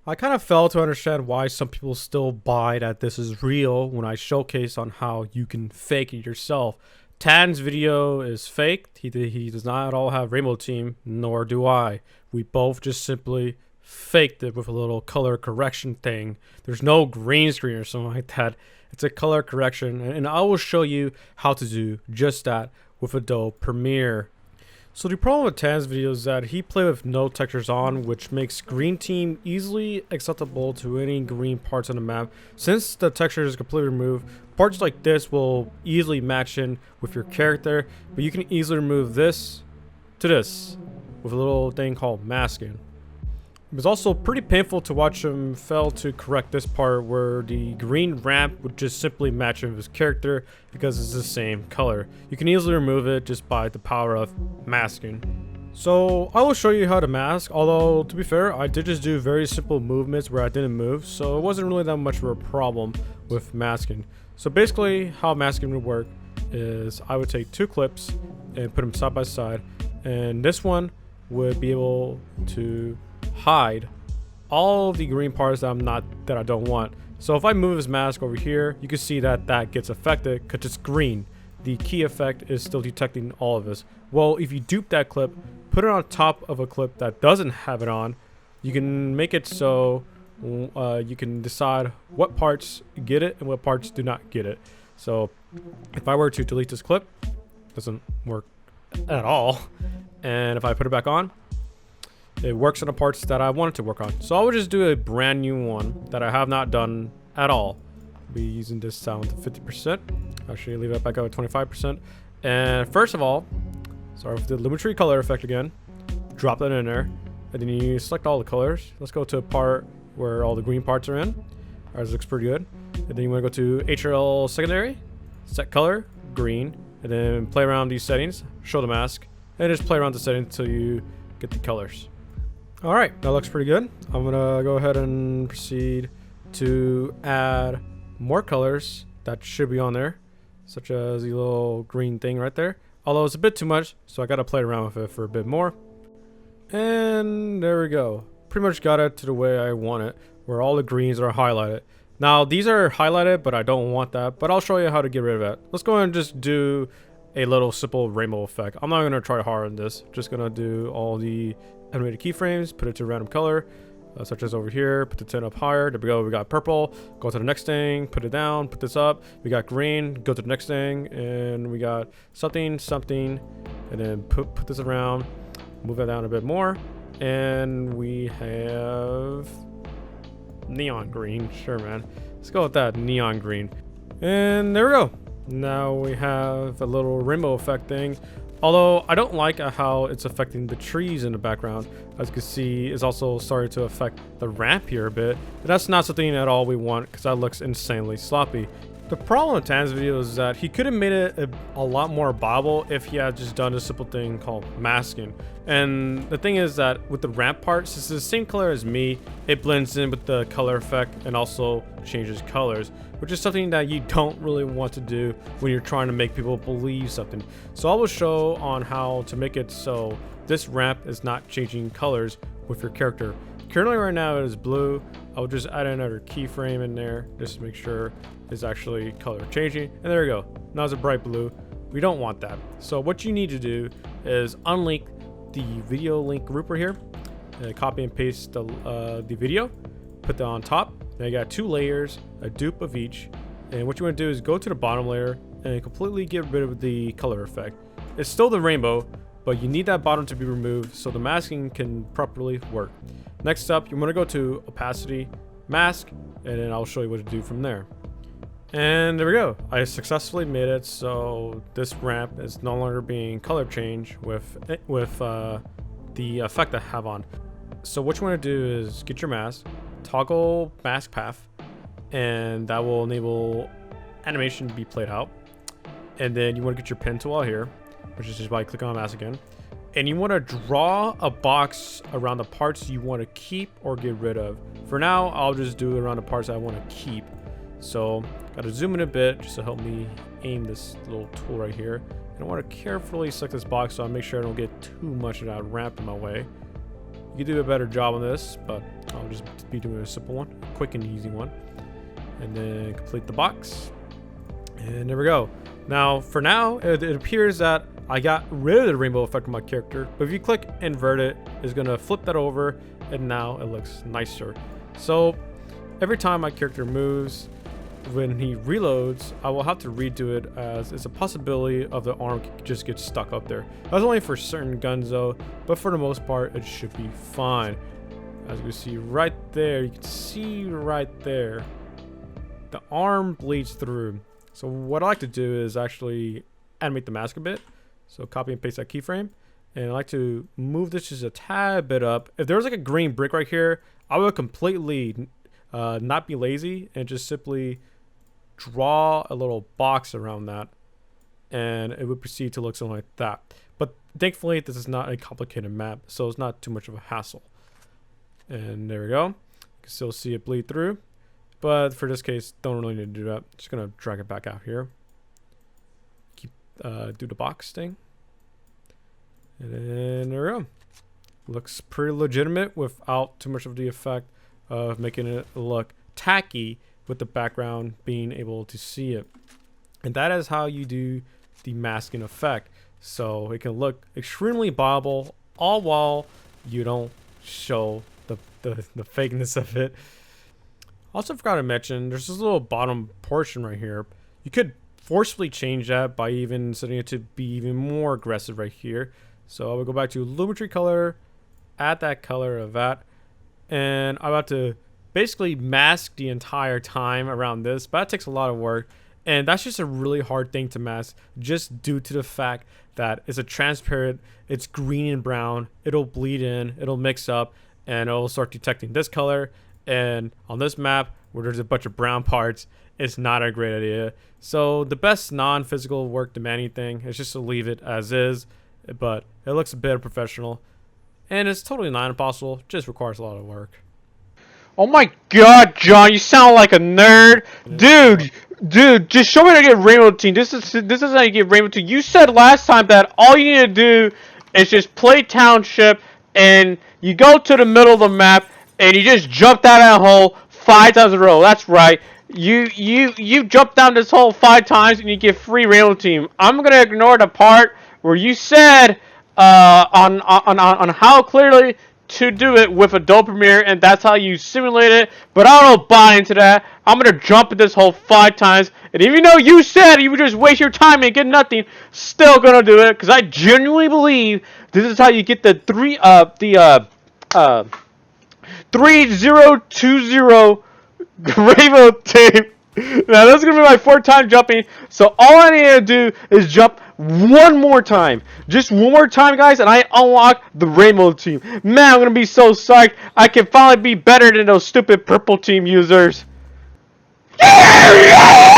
I kind of fail to understand why some people still buy that this is real when I showcase on how you can fake it yourself. Tan's video is fake. He does not at all have Rainbow Team, nor do I. We both just simply faked it with a little color correction thing. There's no green screen or something like that. It's a color correction, and I will show you how to do just that with Adobe Premiere. So the problem with Tan's video is that he played with no textures on, which makes green team easily acceptable to any green parts on the map. Since the texture is completely removed, parts like this will easily match in with your character, but you can easily remove this to this with a little thing called masking. It was also pretty painful to watch him fail to correct this part where the green ramp would just simply match with his character because it's the same color. You can easily remove it just by the power of masking. So I will show you how to mask, although to be fair, I did just do very simple movements where I didn't move, so it wasn't really that much of a problem with masking. So basically how masking would work is I would take two clips and put them side by side, and this one would be able to hide all the green parts that I don't want. So if I move his mask over here, you can see that that gets affected because it's green. The key effect is still detecting all of this. Well, if you dupe that clip, put it on top of a clip that doesn't have it on, you can make it so you can decide what parts get it and what parts do not get it. So if I were to delete this clip, it doesn't work at all. And if I put it back on, it works on the parts that I want it to work on. So I would just do a brand new one that I have not done at all. I'll be using this sound to 50%. Actually, leave that back out at 25%. And first of all, start with the Lumetri color effect again. Drop that in there. And then you select all the colors. Let's go to a part where all the green parts are in. Alright, this looks pretty good. And then you want to go to HRL secondary, set color, green, and then play around these settings, show the mask, and just play around the settings until you get the colors. Alright, that looks pretty good. I'm gonna go ahead and proceed to add more colors that should be on there, such as the little green thing right there. Although it's a bit too much, so I gotta play around with it for a bit more. And there we go. Pretty much got it to the way I want it, where all the greens are highlighted. Now, these are highlighted, but I don't want that, but I'll show you how to get rid of that. Let's go ahead and just do a little simple rainbow effect. I'm not gonna try hard on this. Just gonna do all the animated keyframes, put it to a random color, such as over here, put the 10 up higher. There we go, we got purple. Go to the next thing, put it down, put this up. We got green, go to the next thing, and we got something, and then put this around, move that down a bit more, and we have neon green. Sure, man. Let's go with that neon green. And there we go. Now we have a little rainbow effect thing. Although I don't like how it's affecting the trees in the background. As you can see, it's also starting to affect the ramp here a bit. But that's not something at all we want because that looks insanely sloppy. The problem with Tan's video is that he could have made it a lot more bobble if he had just done a simple thing called masking. And the thing is that with the ramp part, since it's the same color as me, it blends in with the color effect and also changes colors, which is something that you don't really want to do when you're trying to make people believe something. So I will show on how to make it so this ramp is not changing colors with your character. Currently right now it is blue. I'll just add another keyframe in there just to make sure it's actually color changing. And there we go. Now it's a bright blue. We don't want that. So what you need to do is unlink the video link grouper here. Copy and paste the video. Put that on top. Now you got two layers, a dupe of each. And what you want to do is go to the bottom layer and completely get rid of the color effect. It's still the rainbow, but you need that bottom to be removed so the masking can properly work. Next up, you want to go to opacity, mask, and then I'll show you what to do from there. And there we go. I successfully made it so this ramp is no longer being color changed with the effect I have on. So what you want to do is get your mask, toggle mask path, and that will enable animation to be played out. And then you want to get your pen tool out here, which is just by clicking on mask again. And you want to draw a box around the parts you want to keep or get rid of. For now, I'll just do it around the parts I want to keep. So, gotta zoom in a bit just to help me aim this little tool right here. And I want to carefully select this box so I make sure I don't get too much of that ramp in my way. You can do a better job on this, but I'll just be doing a simple one, a quick and easy one. And then complete the box. And there we go. Now, for now, it appears that I got rid of the rainbow effect on my character, but if you click invert it, it's gonna flip that over, and now it looks nicer. So every time my character moves, when he reloads, I will have to redo it, as it's a possibility of the arm just gets stuck up there. That's only for certain guns though, but for the most part, it should be fine. As you can see right there, you can see right there, the arm bleeds through. So what I like to do is actually animate the mask a bit. So copy and paste that keyframe. And I like to move this just a tad bit up. If there was like a green brick right here, I would completely not be lazy and just simply draw a little box around that. And it would proceed to look something like that. But thankfully, this is not a complicated map, so it's not too much of a hassle. And there we go. You can still see it bleed through. But for this case, don't really need to do that. Just gonna drag it back out here. Keep do the box thing. And then there we go. Looks pretty legitimate without too much of the effect of making it look tacky with the background being able to see it. And that is how you do the masking effect. So it can look extremely believable, all while you don't show the fakeness of it. Also forgot to mention, there's this little bottom portion right here. You could forcefully change that by even setting it to be even more aggressive right here. So I will go back to Lumetri color, add that color of that, and I'm about to basically mask the entire time around this, but that takes a lot of work, and that's just a really hard thing to mask just due to the fact that it's a transparent, it's green and brown, it'll bleed in, it'll mix up, and it'll start detecting this color. And on this map where there's a bunch of brown parts, it's not a great idea. So the best non-physical work demanding thing is just to leave it as is, but it looks a bit professional, and it's totally not impossible, just requires a lot of work. Oh my god, John, you sound like a nerd. Dude, just show me how to get Rainbow Team. This is how you get Rainbow Team. You said last time that all you need to do is just play Township, and you go to the middle of the map, and you just jump down that hole 5 times in a row. That's right. You jump down this hole 5 times, and you get free Rainbow Team. I'm gonna ignore the part where you said on how clearly to do it with Adobe Premiere, and that's how you simulate it. But I don't buy into that. I'm gonna jump in this hole 5 times, and even though you said you would just waste your time and get nothing, still gonna do it because I genuinely believe this is how you get the 3020 Rainbow Team. Now this is gonna be my 4th time jumping, so all I need to do is jump one more time. Just one more time, guys, and I unlock the Rainbow Team. Man, I'm gonna be so psyched. I can finally be better than those stupid Purple Team users.